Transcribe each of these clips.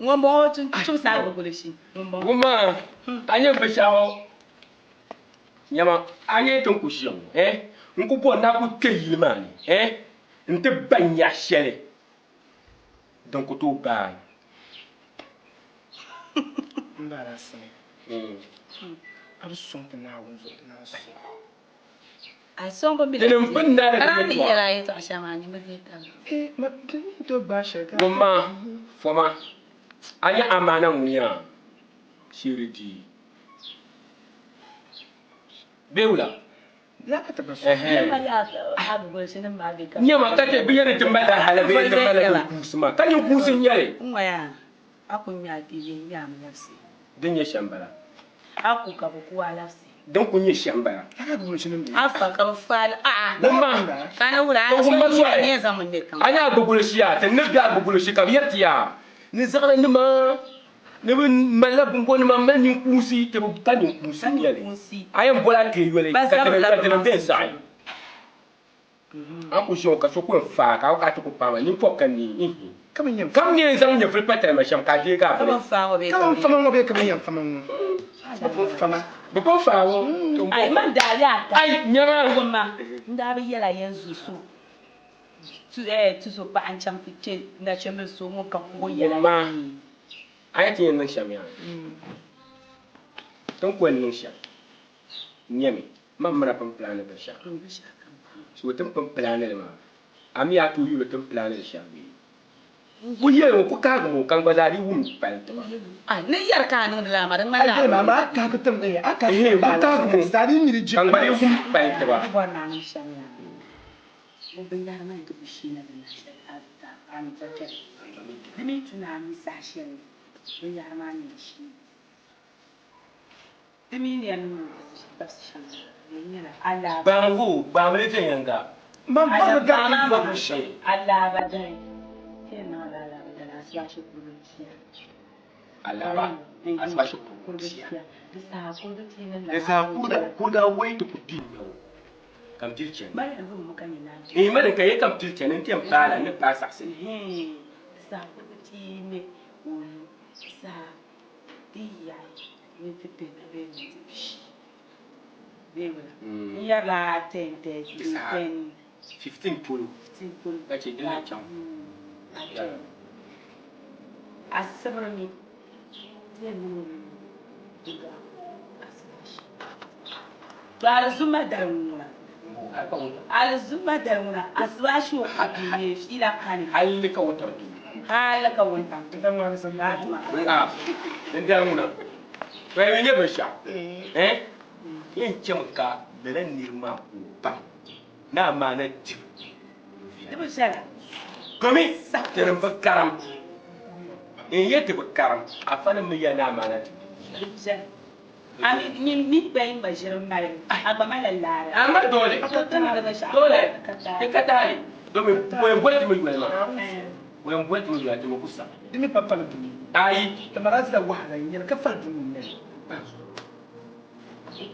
ngombo tu sa go polishi ngombo Guma anya beshawo nyama anya ton kushiyo nkubo na ku keyilmani nte banya shele donc to ba embarrassing. I'm something I was not so. I saw go bi Denen banda da ni yara yi ta shama ni ba zai ta Ma to ba shaka. Guma foma anya amana munya shiridi beula La ka taba so. ma ya ha go shi nan ba bi ka nyama kate biyane timbala halabe timbala kusuma kanyo kusin yare ngwa ya akun ya ti yin ya mu nafsi dinya shambara aku ka bu kuwa nafsi don kunye shambara La ka shi nan. afa kan fal Guma kana wura Ko kuma so so ne zaman ne kan anya gugulu shiya tan ne ga gugulu shi kam yatiya ni zagara ni ma ne bin mala bumbo ni ma man ni kusi te bu tan ni kusi yale ayan bola ke yole ka te be sai an ku shi ka so ku fa ka to ku pa ma ni fo kan ni kam ni zam ni fil patel ma sham ka je ka kan fa go be Come on, be come here, come on. Fama. bu po fa wo ai man dariya ta ai nyama goma nda bi yala yanzu so tu so pa an cham fice na chame so mo kan ko yala ma ayati yen nan sham ya ton ko nan sham nyame mam mara pam plan ba sham so tan pam plan ma am ya tu yulo tan plan sham bi bu yelo ko ka mo kan bazari wum pal to ai ne yar ka nan da lamarin man Ai la mama ka ka tam ne aka ba ta mo stadi mi ji. kan bari wum pal to ba ko na nan shan ya mo bin yar man to shi na da na shi ta an ta ta ni tunani sashen bin yar man ne shi dimi ne an ba shan ne ne Allah bangu ba mu te yanga Man ba ga Allah ba shi. Allah ba dai kenan Allah ba dai asbashi kuruciya Allah ba asbashi kuruciya da sa kuruciya nan da sa kurga wai to kudi kam tilchen bari yanzu mu kan yi na madan kai kam tilchen nan tiyan bala ne ba sa sai sa kuruciya ne sa diya ne fitin da bai mutu shi bai wala ya la tente ten 15 pulu simple kace dilla can asabar mi zai nuna diga asbashi to alzuma darmuna alzuma darmuna asbashi wa kadiye shi la kani halika wutar halaka wanta Dan wani san na. a dan darmuna bai ne ba sha yin cimka da nan nirma ba na ma na ti da shara komi tirin bakaram in yete bakaram a fana mi yana ma na ti ami ni bayin bashirin mai agba malallare amma dole tana da sha dole ka tare domin wayan bullet mai gwalma wayan bullet mai gwalma kusa Dimi papa na dumi. ai Kamar da wahala yin ka fal dumi ne.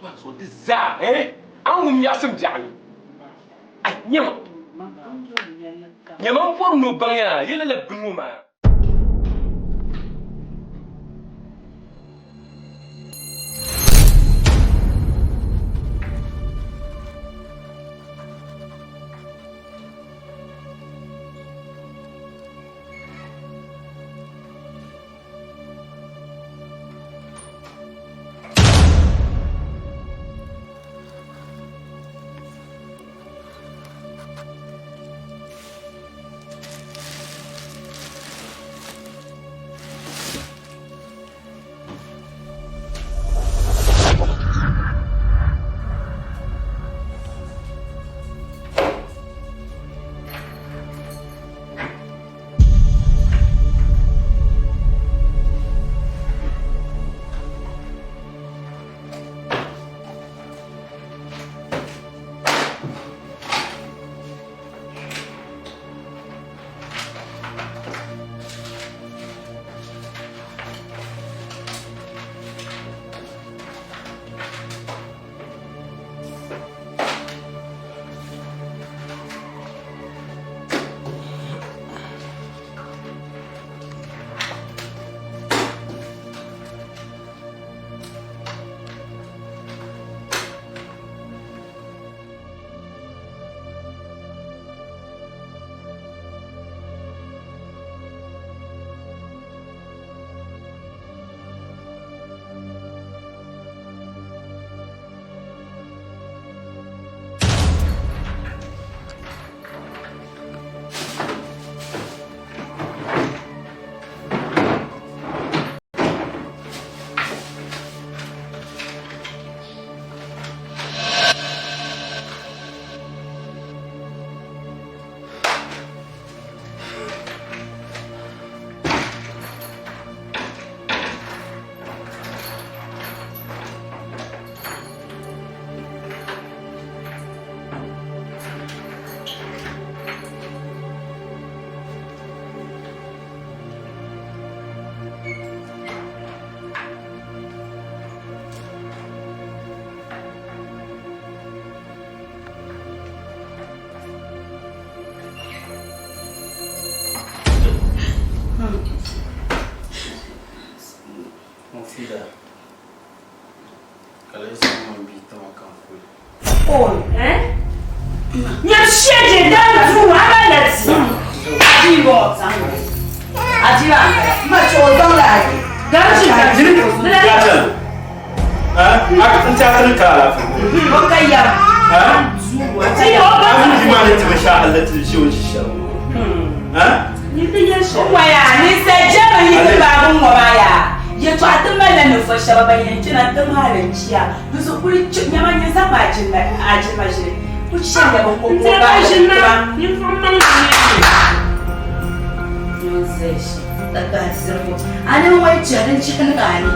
ba so dizza an hum yasim jani ai nyama nyama por no banya yele le binguma Mufida. Kalesa mambita makamfuli. Oh, eh? Nyashije dantu abalati. Adibo zangu. Adiba, macho zonga. Gachi gachi. Gacha. Aka tsarin kala. Okaya. Zuwa. Aka ji ma ne ta sha Allah ta shi wani sha. Ni ta yashe. Waya ni sai jama ni ta babun wa baya. Ya to atumala no fa shaba bayan kina ta malanciya. Dusu kuri nyama ni zaba jin da ajin mashi. Ku sha da ban ko ba shi na. Ni fa man ne. Yo sai shi. Daga sirmo. Ana wai jarin cikin gani.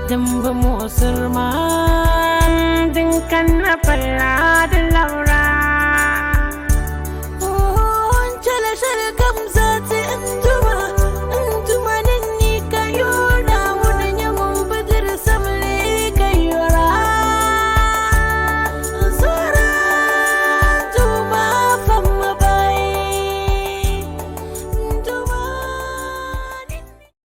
Damba mo surman din kan na pala da laura